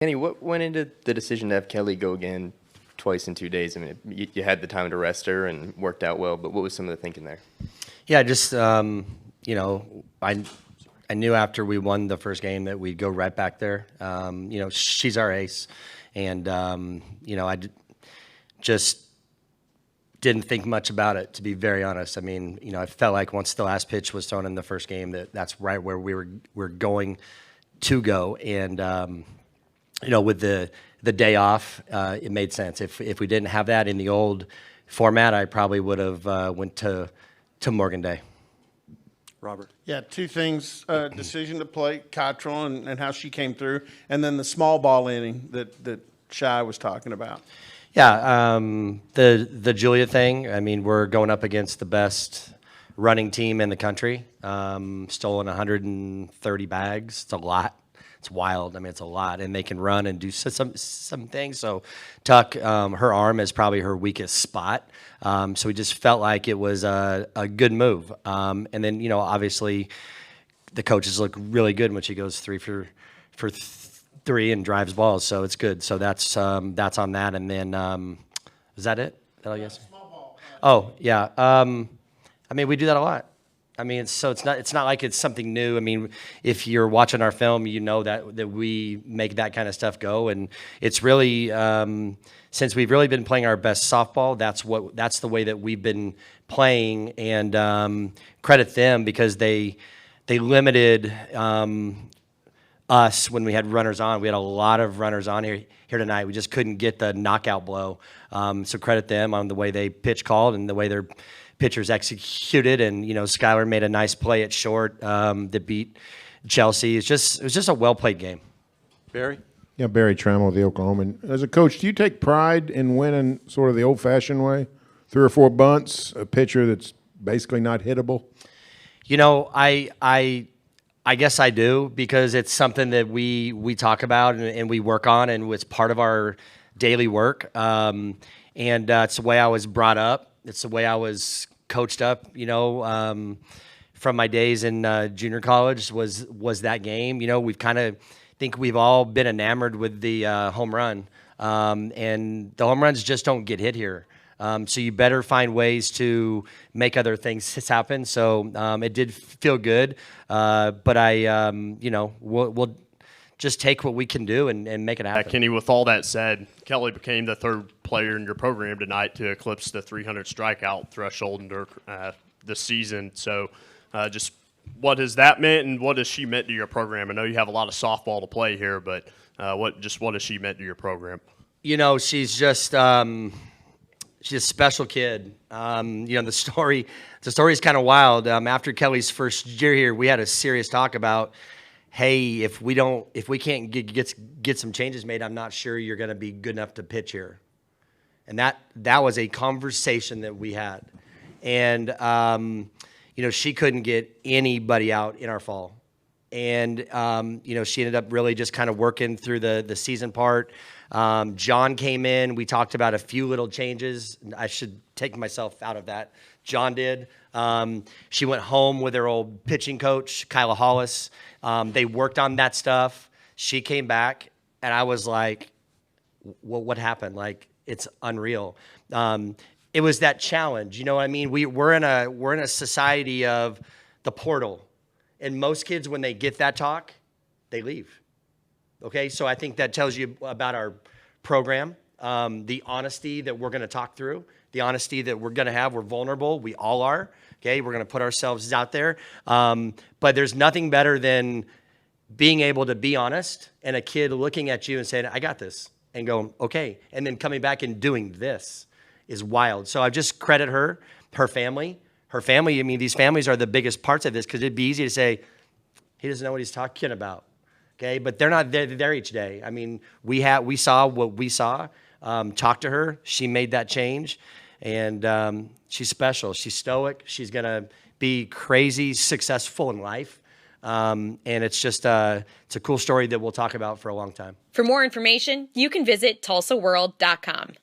Kenny, what went into the decision to have Kelly go again twice in 2 days? I mean, you had the time to rest her and worked out well, but what was some of the thinking there? Yeah, just I knew after we won the first game that we'd go right back there. She's our ace, and just didn't think much about it, to be very honest. I mean, I felt like once the last pitch was thrown in the first game, that's right where we're going to go, and with the day off, it made sense. If we didn't have that in the old format, I probably would have went to Morgan Day. Robert. Yeah, two things, decision to play Cottrell and how she came through, and then the small ball inning that Shai was talking about. Yeah, the Julia thing, I mean, we're going up against the best running team in the country, stolen 130 bags. It's a lot. It's wild. I mean, it's a lot, and they can run and do some things. So Tuck, her arm is probably her weakest spot. So we just felt like it was a good move. And then, obviously the coaches look really good when she goes 3 for 3 and drives balls. So it's good. So that's on that. And then, is that it? That I guess? Small ball. Oh, yeah. I mean, we do that a lot. I mean, it's not like it's something new. I mean, if you're watching our film, you know that we make that kind of stuff go, and it's really since we've really been playing our best softball. That's the way that we've been playing, and credit them because they limited us when we had runners on. We had a lot of runners on here tonight. We just couldn't get the knockout blow. So credit them on the way they pitch called and the way their pitchers executed, and Skylar made a nice play at short that beat Chelsea. It was just a well played game. Barry? Yeah, Barry Trammell, the Oklahoman. As a coach, do you take pride in winning sort of the old-fashioned way? 3 or 4 bunts, a pitcher that's basically not hittable? I guess I do, because it's something that we talk about and we work on, and it's part of our daily work. And it's the way I was brought up. It's the way I was coached up, from my days in junior college was that game. We've kind of think we've all been enamored with the home run, and the home runs just don't get hit here. So you better find ways to make other things happen. So it did feel good, but we'll just take what we can do and make it happen. Kenny, with all that said, Kelly became the 3rd player in your program tonight to eclipse the 300 strikeout threshold in this season. So just what has that meant, and what has she meant to your program? I know you have a lot of softball to play here, but what has she meant to your program? She's just she's a special kid. The story is kind of wild. After Kelly's first year here, we had a serious talk about, hey, if we can't get some changes made, I'm not sure you're going to be good enough to pitch here. And that was a conversation that we had. And, she couldn't get anybody out in our fall. And, she ended up really just kind of working through the season part. John came in. We talked about a few little changes. I should take myself out of that. John did. She went home with her old pitching coach, Kyla Hollis. They worked on that stuff. She came back, and I was like, well, what happened? Like, it's unreal. It was that challenge. You know what I mean? We're in a society of the portal, and most kids, when they get that talk, they leave. Okay, so I think that tells you about our program, the honesty that we're going to talk through, the honesty that we're going to have. We're vulnerable. We all are. Okay, we're going to put ourselves out there. But there's nothing better than being able to be honest and a kid looking at you and saying, I got this, and going, okay, and then coming back and doing this is wild. So I just credit her family. Her family, I mean, these families are the biggest parts of this, because it'd be easy to say, he doesn't know what he's talking about. Okay, but they're not there each day. I mean, we saw what we saw. Talked to her. She made that change, and she's special. She's stoic. She's gonna be crazy successful in life, and it's just it's a cool story that we'll talk about for a long time. For more information, you can visit TulsaWorld.com.